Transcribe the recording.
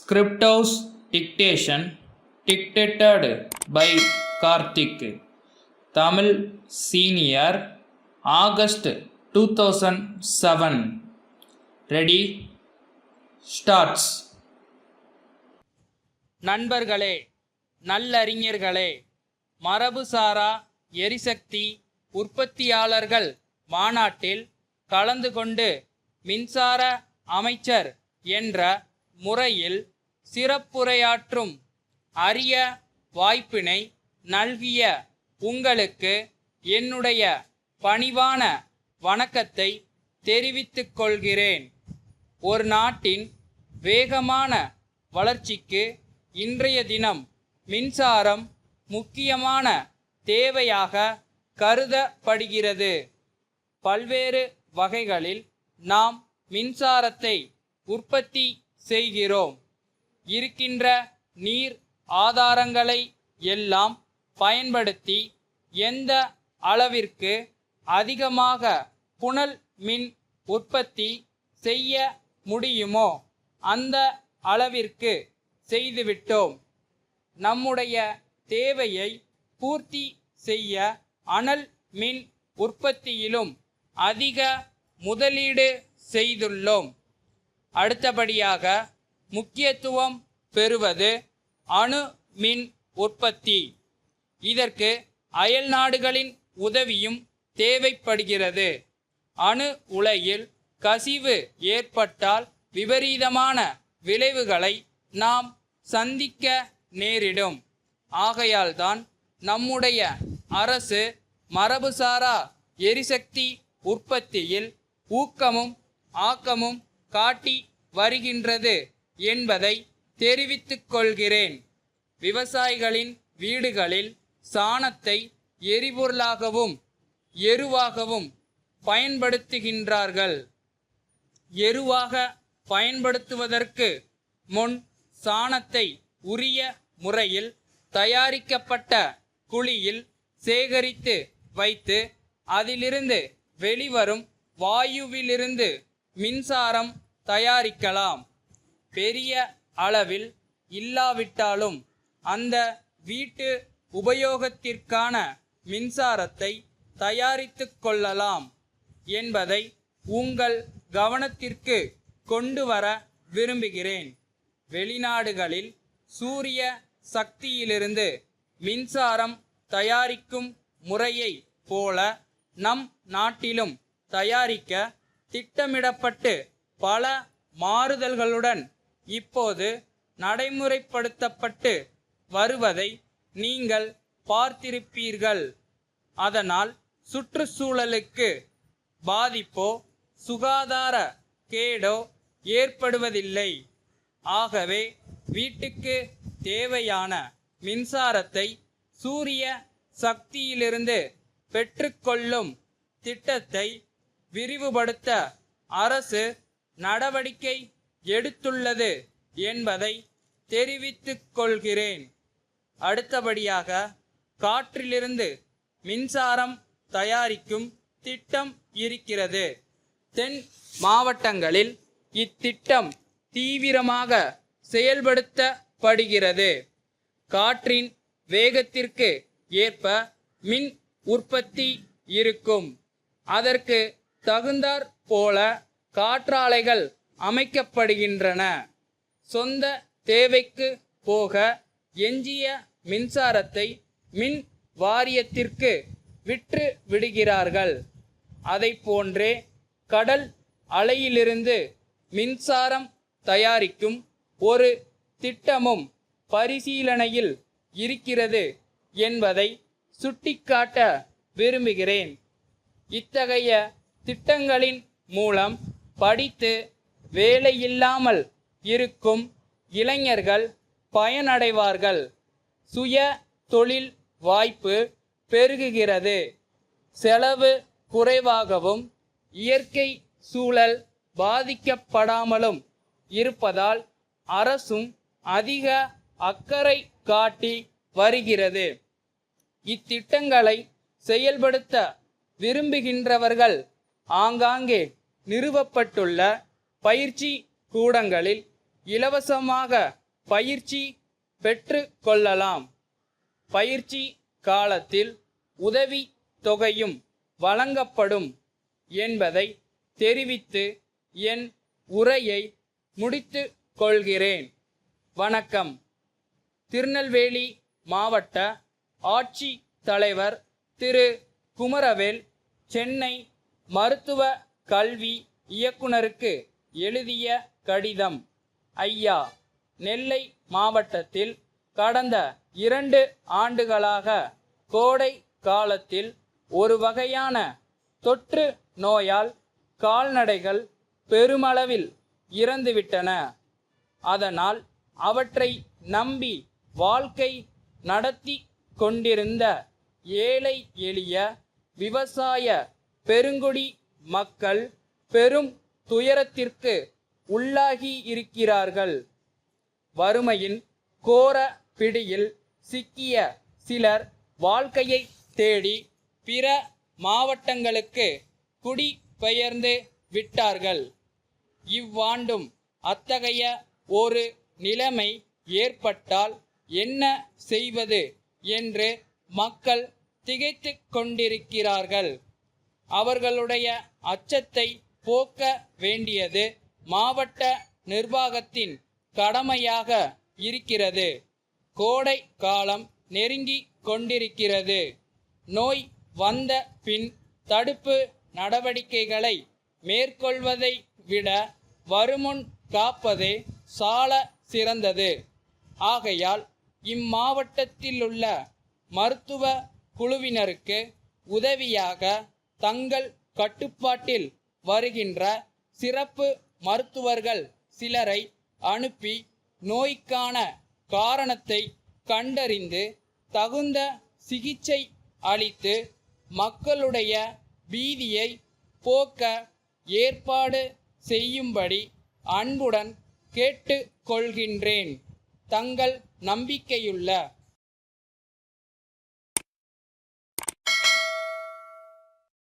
Scripthouse dictation dictated by Karthik. Tamil Senior August 2007. Ready? Starts. நண்பர்களே, நல்லறிஞர்களே, மரபுசாரா எரிசக்தி உற்பத்தியாளர்கள் மாநாட்டில் கலந்து கொண்டு மின்சார அமைச்சர் என்ற முறையில் சிறப்புரையாற்றும் அரிய வாய்ப்பினை நல்கிய உங்களுக்கு என்னுடைய பணிவான வணக்கத்தை தெரிவித்துக் கொள்கிறேன். ஒரு நாட்டின் வேகமான வளர்ச்சிக்கு இன்றைய தினம் மின்சாரம் முக்கியமான தேவையாக கருதப்படுகிறது. பல்வேறு வகைகளில் நாம் மின்சாரத்தை உற்பத்தி செய்கிறோம். இருக்கின்ற நீர் ஆதாரங்களை எல்லாம் பயன்படுத்தி எந்த அளவிற்கு அதிகமாக புனல் மின் உற்பத்தி செய்ய முடியுமோ அந்த அளவிற்கு செய்துவிட்டோம். நம்முடைய தேவையை பூர்த்தி செய்ய அனல் மின் உற்பத்தியிலும் அதிக முதலீடு செய்துள்ளோம். அடுத்தபடியாக முக்கியத்துவம் பெறுவது அணு மின் உற்பத்தி. இதற்கு அயல் நாடுகளின் உதவியும் தேவைப்படுகிறது. அணு உலையில் கசிவு ஏற்பட்டால் விபரீதமான விளைவுகளை நாம் சந்திக்க நேரிடும். ஆகையால்தான் நம்முடைய அரசு மரபுசாரா எரிசக்தி உற்பத்தியில் ஊக்கமும் ஆக்கமும் காட்டி வருகின்றது என்பதை தெரிவித்துக் கொள்கிறேன். விவசாயிகளின் வீடுகளில் சாணத்தை எரிபொருளாகவும் எருவாகவும் பயன்படுத்துகின்றார்கள். எருவாக பயன்படுத்துவதற்கு முன் சாணத்தை உரிய முறையில் தயாரிக்கப்பட்ட குழியில் சேகரித்து வைத்து அதிலிருந்து வெளிவரும் வாயுவிலிருந்து மின்சாரம் தயாரிக்கலாம். பெரிய அளவில் இல்லாவிட்டாலும் அந்த வீட்டு உபயோகத்திற்கான மின்சாரத்தை தயாரித்து கொள்ளலாம் என்பதை உங்கள் கவனத்திற்கு கொண்டு வர விரும்புகிறேன். வெளிநாடுகளில் சூரிய சக்தியிலிருந்து மின்சாரம் தயாரிக்கும் முறையை போல நம் நாட்டிலும் தயாரிக்க திட்டமிடப்பட்டு பல மாறுதல்களுடன் இப்போது நடைமுறைப்படுத்தப்பட்டு வருவதை நீங்கள் பார்த்திருப்பீர்கள். அதனால் சுற்றுச்சூழலுக்கு பாதிப்போ சுகாதார கேடோ ஏற்படுவதில்லை. ஆகவே வீட்டுக்கு தேவையான மின்சாரத்தை சூரிய சக்தியிலிருந்து பெற்றுக்கொள்ளும் திட்டத்தை விரிவுபடுத்த அரசு நடவடிக்கை எடுத்துள்ளது என்பதை தெரிவித்துக் கொள்கிறேன். அடுத்தபடியாக காற்றிலிருந்து மின்சாரம் தயாரிக்கும் திட்டம் இருக்கிறது. தென் மாவட்டங்களில் இத்திட்டம் தீவிரமாக செயல்படுத்தப்படுகிறது. காற்றின் வேகத்திற்கு ஏற்ப மின் உற்பத்தி இருக்கும். அதற்கு தகுந்தாற் போல காற்றாலைகள் அமைக்கப்படுகின்றன. சொந்த தேவைக்கு போக எஞ்சிய மின்சாரத்தை மின் வாரியத்திற்கு விற்று விடுகிறார்கள். அதை போன்றே கடல் அலையிலிருந்து மின்சாரம் தயாரிக்கும் ஒரு திட்டமும் பரிசீலனையில் இருக்கிறது என்பதை சுட்டிக்காட்ட விரும்புகிறேன். இத்தகைய திட்டங்களின் மூலம் படித்து வேலையில்லாமல் இருக்கும் இளைஞர்கள் பயனடைவார்கள். சுய தொழில் வாய்ப்பு பெருகுகிறது. செலவு குறைவாகவும் இயற்கை சூழல் பாதிக்கப்படாமலும் இருப்பதால் அரசும் அதிக அக்கறை காட்டி வருகிறது. இத்திட்டங்களை செயல்படுத்த விரும்புகின்றவர்கள் ஆங்காங்கே நிறுவப்பட்டுள்ள பயிற்சி கூடங்களில் இலவசமாக பயிற்சி பெற்று கொள்ளலாம். பயிற்சி காலத்தில் உதவி தொகையும் வழங்கப்படும் என்பதை தெரிவித்து என் உரையை முடித்து கொள்கிறேன். வணக்கம். திருநெல்வேலி மாவட்ட ஆட்சி தலைவர் திரு குமரவேல் சென்னை மருத்துவ கல்வி இயக்குனருக்கு எழுதிய கடிதம். ஐயா, நெல்லை மாவட்டத்தில் கடந்த 2 ஆண்டுகளாக கோடை காலத்தில் ஒரு வகையான தொற்று நோயால் கால்நடைகள் பெருமளவில் இறந்துவிட்டன. அதனால் அவற்றை நம்பி வாழ்க்கை நடத்தி கொண்டிருந்த ஏழை எளிய விவசாய பெருங்குடி மக்கள் பெரும் துயரத்திற்கு உள்ளாகி இருக்கிறார்கள். வறுமையின் கோர பிடியில் சிக்கிய சிலர் வாழ்க்கையை தேடி பிற மாவட்டங்களுக்கு குடிபெயர்ந்து விட்டார்கள். இவ்வாண்டும் அத்தகைய ஒரு நிலைமை ஏற்பட்டால் என்ன செய்வது என்று மக்கள் திகைத்து கொண்டிருக்கிறார்கள். அவர்களுடைய அச்சத்தை போக்க வேண்டியது மாவட்ட நிர்வாகத்தின் கடமையாக இருக்கிறது. கோடை காலம் நெருங்கி கொண்டிருக்கிறது. நோய் வந்த பின் தடுப்பு நடவடிக்கைகளை மேற்கொள்வதை விட வருமுன் காப்பதே சால சிறந்தது. ஆகையால் இம்மாவட்டத்திலுள்ள மருத்துவ குழுவினருக்கு உதவியாக தங்கள் கட்டுப்பாட்டில் வருகின்ற சிறப்பு மருத்துவர்கள் சிலரை அனுப்பி நோய்க்கான காரணத்தை கண்டறிந்து தகுந்த சிகிச்சை அளித்து மக்களுடைய பீதியை போக்க ஏற்பாடு செய்யும்படி அன்புடன் கேட்டுக்கொள்கின்றேன். தங்கள் நம்பிக்கையுள்ள